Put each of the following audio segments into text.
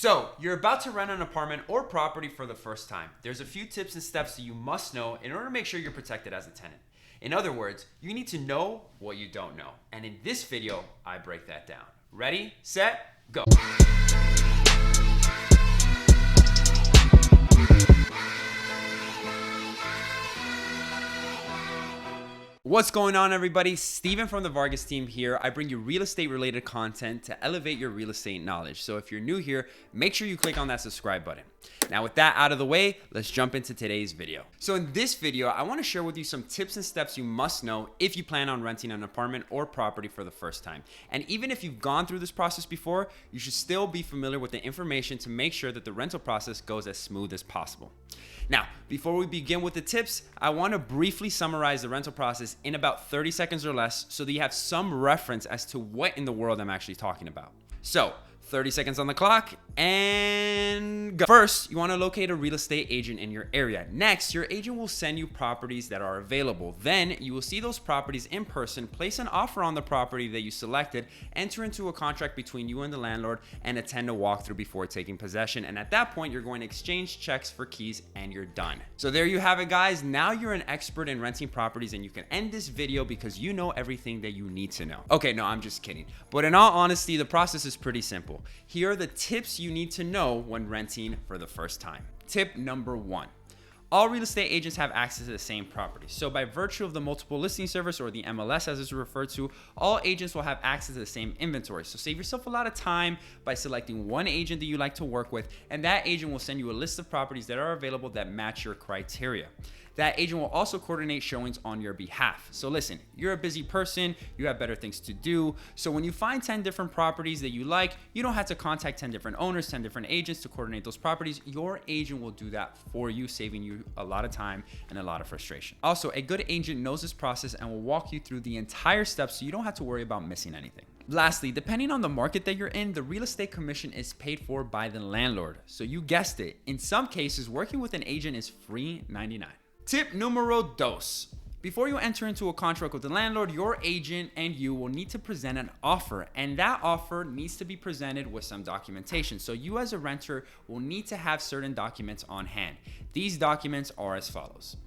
So, you're about to rent an apartment or property for the first time. There's a few tips and steps that you must know in order to make sure you're protected as a tenant. In other words, you need to know what you don't know. And in this video, I break that down. Ready, set, go. What's going on, everybody? Steven from the Vargas team here. I bring you real estate related content to elevate your real estate knowledge. So if you're new here, make sure you click on that subscribe button. Now with that out of the way, let's jump into today's video. So in this video, I want to share with you some tips and steps you must know if you plan on renting an apartment or property for the first time. And even if you've gone through this process before, you should still be familiar with the information to make sure that the rental process goes as smooth as possible. Now, before we begin with the tips, I want to briefly summarize the rental process in about 30 seconds or less so that you have some reference as to what in the world I'm actually talking about. So, 30 seconds on the clock and go. First, you want to locate a real estate agent in your area. Next, your agent will send you properties that are available. Then you will see those properties in person, place an offer on the property that you selected, enter into a contract between you and the landlord, and attend a walkthrough before taking possession. And at that point, you're going to exchange checks for keys and you're done. So there you have it, guys. Now you're an expert in renting properties and you can end this video because you know everything that you need to know. Okay, no, I'm just kidding. But in all honesty, the process is pretty simple. Here are the tips you need to know when renting for the first time. Tip number 1. All real estate agents have access to the same property. So by virtue of the multiple listing service, or the MLS as it's referred to, all agents will have access to the same inventory. So save yourself a lot of time by selecting one agent that you like to work with, and that agent will send you a list of properties that are available that match your criteria. That agent will also coordinate showings on your behalf. So listen, you're a busy person, you have better things to do. So when you find 10 different properties that you like, you don't have to contact 10 different owners, 10 different agents to coordinate those properties. Your agent will do that for you, saving you a lot of time and a lot of frustration. Also, a good agent knows this process and will walk you through the entire steps so you don't have to worry about missing anything. Lastly, depending on the market that you're in, the real estate commission is paid for by the landlord. So you guessed it. In some cases, working with an agent is free 99. Tip numero dos. Before you enter into a contract with the landlord, your agent and you will need to present an offer, and that offer needs to be presented with some documentation. So you as a renter will need to have certain documents on hand. These documents are as follows: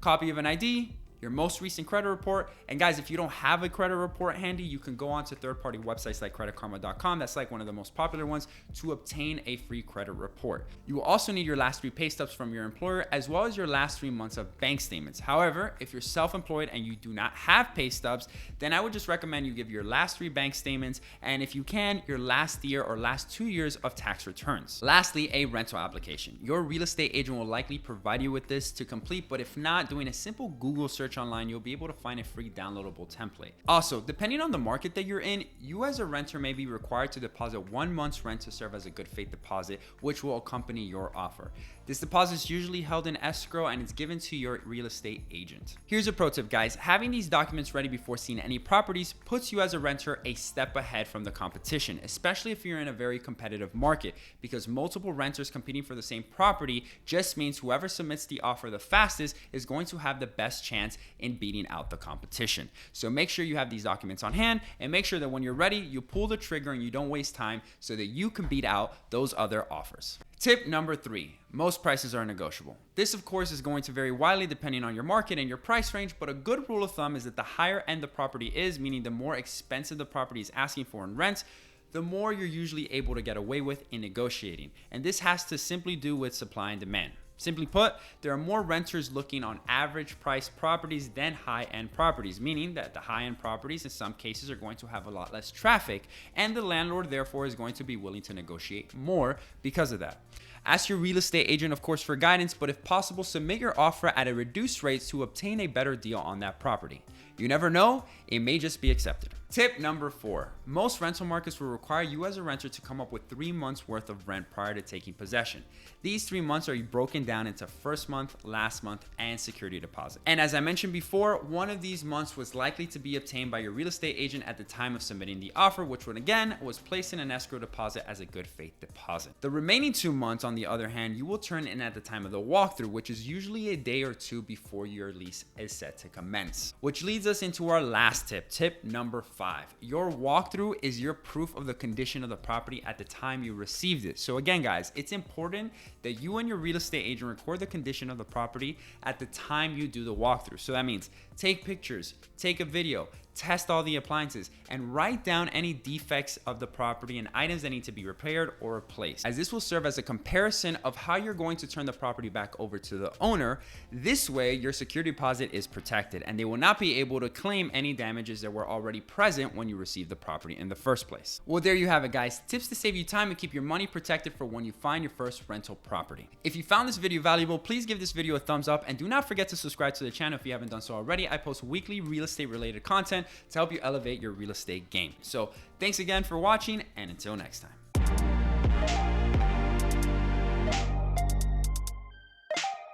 copy of an ID, your most recent credit report, and guys, if you don't have a credit report handy, you can go on to third-party websites like creditkarma.com. That's like one of the most popular ones to obtain a free credit report. You will also need your last 3 pay stubs from your employer, as well as your last 3 months of bank statements. However, if you're self-employed and you do not have pay stubs, then I would just recommend you give your last 3 bank statements, and if you can, your last year or last 2 years of tax returns. Lastly, a rental application. Your real estate agent will likely provide you with this to complete, but if not, doing a simple Google search online, you'll be able to find a free downloadable template. Also, depending on the market that you're in, you as a renter may be required to deposit 1 month's rent to serve as a good faith deposit, which will accompany your offer. This deposit is usually held in escrow and it's given to your real estate agent. Here's a pro tip, guys. Having these documents ready before seeing any properties puts you as a renter a step ahead from the competition, especially if you're in a very competitive market, because multiple renters competing for the same property just means whoever submits the offer the fastest is going to have the best chance in beating out the competition. So make sure you have these documents on hand, and make sure that when you're ready, you pull the trigger and you don't waste time so that you can beat out those other offers. Tip number 3, most prices are negotiable. This, of course, is going to vary widely depending on your market and your price range, but a good rule of thumb is that the higher end the property is, meaning the more expensive the property is asking for in rent, the more you're usually able to get away with in negotiating. And this has to simply do with supply and demand. Simply put, there are more renters looking on average price properties than high-end properties, meaning that the high-end properties in some cases are going to have a lot less traffic, and the landlord therefore is going to be willing to negotiate more because of that. Ask your real estate agent, of course, for guidance, but if possible, submit your offer at a reduced rate to obtain a better deal on that property. You never know, it may just be accepted. Tip number 4. Most rental markets will require you as a renter to come up with 3 months worth of rent prior to taking possession. These 3 months are broken down into first month, last month, and security deposit. And as I mentioned before, one of these months was likely to be obtained by your real estate agent at the time of submitting the offer, which would again was placed in an escrow deposit as a good faith deposit. The remaining 2 months, on the other hand, you will turn in at the time of the walkthrough, which is usually a day or two before your lease is set to commence. Which leads leads us into our last tip, tip number 5. Your walkthrough is your proof of the condition of the property at the time you received it. So again, guys, it's important that you and your real estate agent record the condition of the property at the time you do the walkthrough. So that means take pictures, take a video, test all the appliances, and write down any defects of the property and items that need to be repaired or replaced, as this will serve as a comparison of how you're going to turn the property back over to the owner. This way, your security deposit is protected and they will not be able to claim any damages that were already present when you received the property in the first place. Well, there you have it, guys. Tips to save you time and keep your money protected for when you find your first rental property. If you found this video valuable, please give this video a thumbs up and do not forget to subscribe to the channel if you haven't done so already. I post weekly real estate related content to help you elevate your real estate game. So thanks again for watching, and until next time.